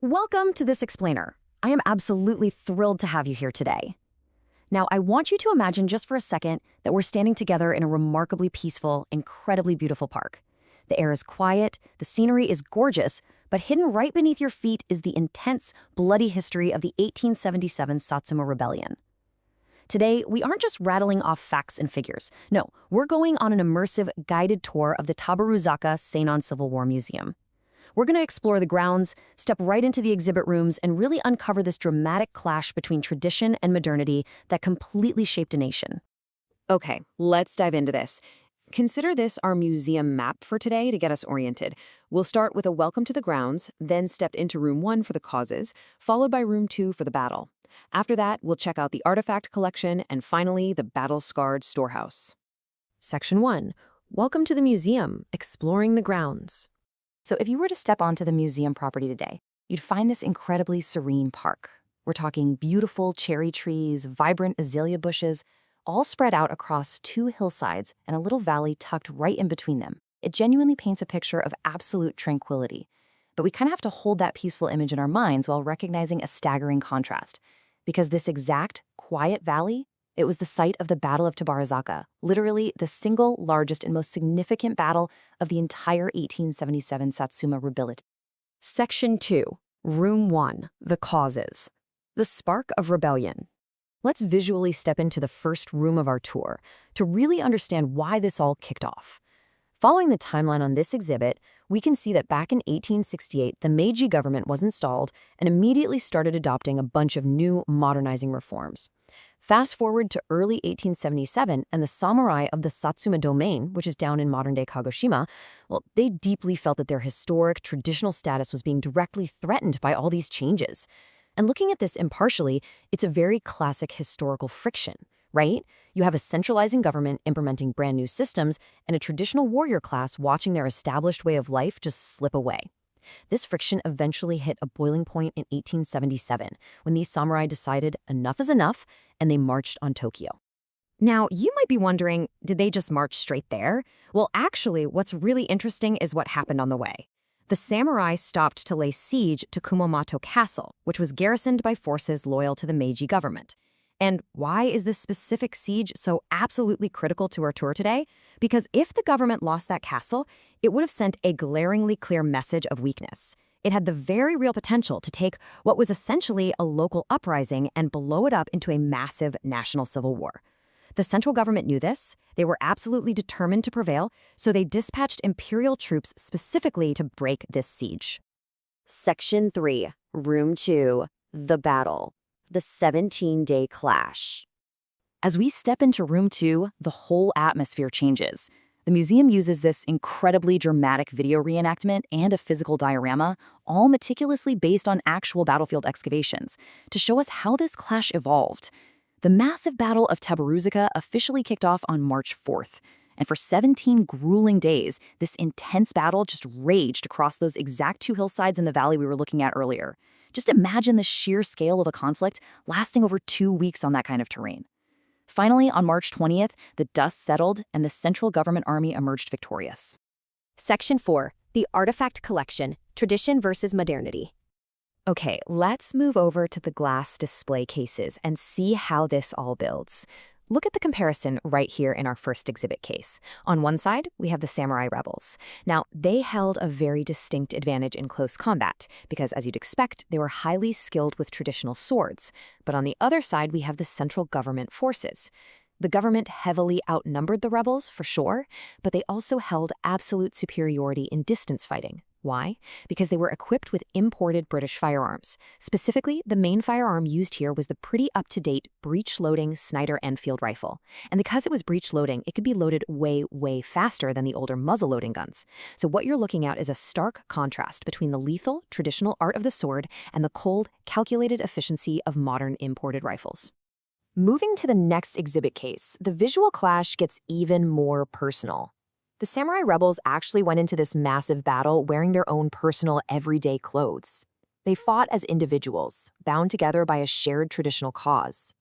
Welcome to this explainer. I am absolutely thrilled to have you here today. Now, I want you to imagine just for a second that we're standing together in a remarkably peaceful, incredibly beautiful park. The air is quiet, the scenery is gorgeous, but hidden right beneath your feet is the intense, bloody history of the 1877 Satsuma Rebellion. Today, we aren't just rattling off facts and figures. No, we're going on an immersive, guided tour of the Tabaruzaka Seinan Civil War Museum. We're going to explore the grounds, step right into the exhibit rooms, and really uncover this dramatic clash between tradition and modernity that completely shaped a nation. Okay, let's dive into this. Consider this our museum map for today to get us oriented. We'll start with a welcome to the grounds, then step into room 1 for the causes, followed by room 2 for the battle. After that, we'll check out the artifact collection, and finally, the battle-scarred storehouse. Section 1. Welcome to the museum, exploring the grounds. So if you were to step onto the museum property today, you'd find this incredibly serene park. We're talking beautiful cherry trees, vibrant azalea bushes, all spread out across 2 hillsides and a little valley tucked right in between them. It genuinely paints a picture of absolute tranquility. But we kind of have to hold that peaceful image in our minds while recognizing a staggering contrast. Because this exact, quiet valley, it was the site of the Battle of Tabaruzaka, literally the single largest and most significant battle of the entire 1877 Satsuma Rebellion. Section 2. Room 1. The causes. The spark of rebellion. Let's visually step into the first room of our tour to really understand why this all kicked off. Following the timeline on this exhibit, we can see that back in 1868, the Meiji government was installed and immediately started adopting a bunch of new modernizing reforms. Fast forward to early 1877, and the samurai of the Satsuma domain, which is down in modern-day Kagoshima, well, they deeply felt that their historic, traditional status was being directly threatened by all these changes. And looking at this impartially, it's a very classic historical friction, right? You have a centralizing government implementing brand new systems and a traditional warrior class watching their established way of life just slip away. This friction eventually hit a boiling point in 1877 when these samurai decided enough is enough and they marched on Tokyo. Now, you might be wondering, did they just march straight there? Well, actually, what's really interesting is what happened on the way. The samurai stopped to lay siege to Kumamoto Castle, which was garrisoned by forces loyal to the Meiji government. And why is this specific siege so absolutely critical to our tour today? Because if the government lost that castle, it would have sent a glaringly clear message of weakness. It had the very real potential to take what was essentially a local uprising and blow it up into a massive national civil war. The central government knew this. They were absolutely determined to prevail, so they dispatched imperial troops specifically to break this siege. Section 3. Room 2. The battle. The 17-day clash. As we step into room 2, the whole atmosphere changes. The museum uses this incredibly dramatic video reenactment and a physical diorama, all meticulously based on actual battlefield excavations, to show us how this clash evolved. The massive Battle of Tabaruzaka officially kicked off on March 4th, and for 17 grueling days, this intense battle just raged across those exact 2 hillsides in the valley we were looking at earlier. Just imagine the sheer scale of a conflict lasting over 2 weeks on that kind of terrain. Finally, on March 20th, the dust settled and the central government army emerged victorious. Section 4. The artifact collection. Tradition versus modernity. Okay, let's move over to the glass display cases and see how this all builds. Look at the comparison right here in our first exhibit case. On one side, we have the samurai rebels. Now, they held a very distinct advantage in close combat because, as you'd expect, they were highly skilled with traditional swords. But on the other side, we have the central government forces. The government heavily outnumbered the rebels, for sure, but they also held absolute superiority in distance fighting. Why? Because they were equipped with imported British firearms. Specifically, the main firearm used here was the pretty up-to-date breech-loading Snider Enfield rifle. And because it was breech-loading, it could be loaded way, way faster than the older muzzle-loading guns. So what you're looking at is a stark contrast between the lethal, traditional art of the sword and the cold, calculated efficiency of modern imported rifles. Moving to the next exhibit case, the visual clash gets even more personal. The samurai rebels actually went into this massive battle wearing their own personal everyday clothes. They fought as individuals, bound together by a shared traditional cause.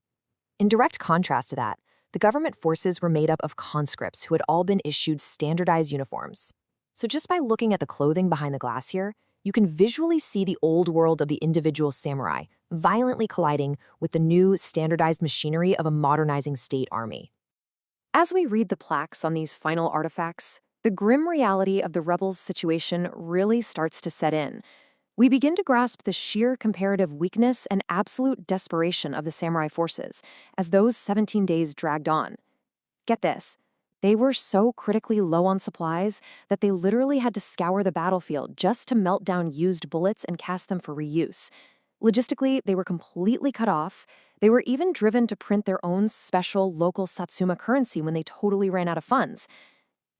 In direct contrast to that, the government forces were made up of conscripts who had all been issued standardized uniforms. So just by looking at the clothing behind the glass here, You can visually see the old world of the individual samurai, violently colliding with the new, standardized machinery of a modernizing state army. As we read the plaques on these final artifacts, the grim reality of the rebels' situation really starts to set in. We begin to grasp the sheer comparative weakness and absolute desperation of the samurai forces as those 17 days dragged on. Get this, they were so critically low on supplies that they literally had to scour the battlefield just to melt down used bullets and cast them for reuse. Logistically, they were completely cut off. They were even driven to print their own special local Satsuma currency when they totally ran out of funds.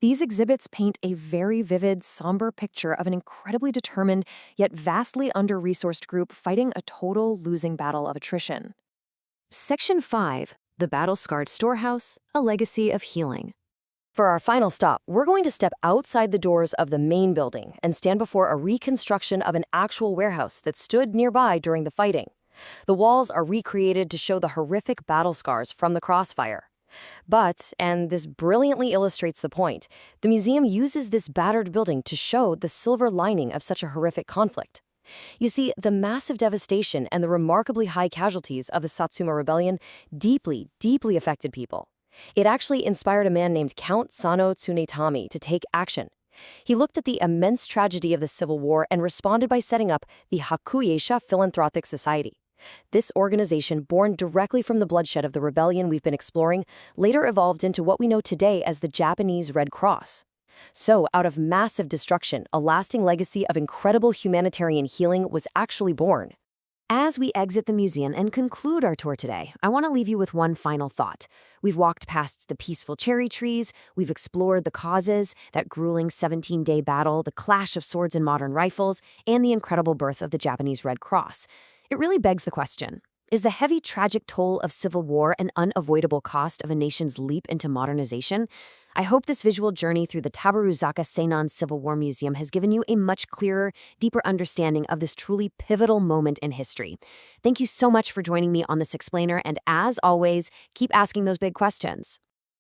These exhibits paint a very vivid, somber picture of an incredibly determined, yet vastly under-resourced group fighting a total losing battle of attrition. Section 5. The Battle-Scarred Storehouse, a Legacy of Healing. For our final stop, we're going to step outside the doors of the main building and stand before a reconstruction of an actual warehouse that stood nearby during the fighting. The walls are recreated to show the horrific battle scars from the crossfire. But, and this brilliantly illustrates the point, the museum uses this battered building to show the silver lining of such a horrific conflict. You see, the massive devastation and the remarkably high casualties of the Satsuma Rebellion deeply, deeply affected people. It actually inspired a man named Count Sano Tsunetami to take action. He looked at the immense tragedy of the Civil War and responded by setting up the Hakuyeisha Philanthropic Society. This organization, born directly from the bloodshed of the rebellion we've been exploring, later evolved into what we know today as the Japanese Red Cross. So, out of massive destruction, a lasting legacy of incredible humanitarian healing was actually born. As we exit the museum and conclude our tour today, I want to leave you with one final thought. We've walked past the peaceful cherry trees, we've explored the causes, that grueling 17-day battle, the clash of swords and modern rifles, and the incredible birth of the Japanese Red Cross. It really begs the question, is the heavy tragic toll of civil war an unavoidable cost of a nation's leap into modernization? I hope this visual journey through the Tabaruzaka Seinan Civil War Museum has given you a much clearer, deeper understanding of this truly pivotal moment in history. Thank you so much for joining me on this explainer, and as always, keep asking those big questions.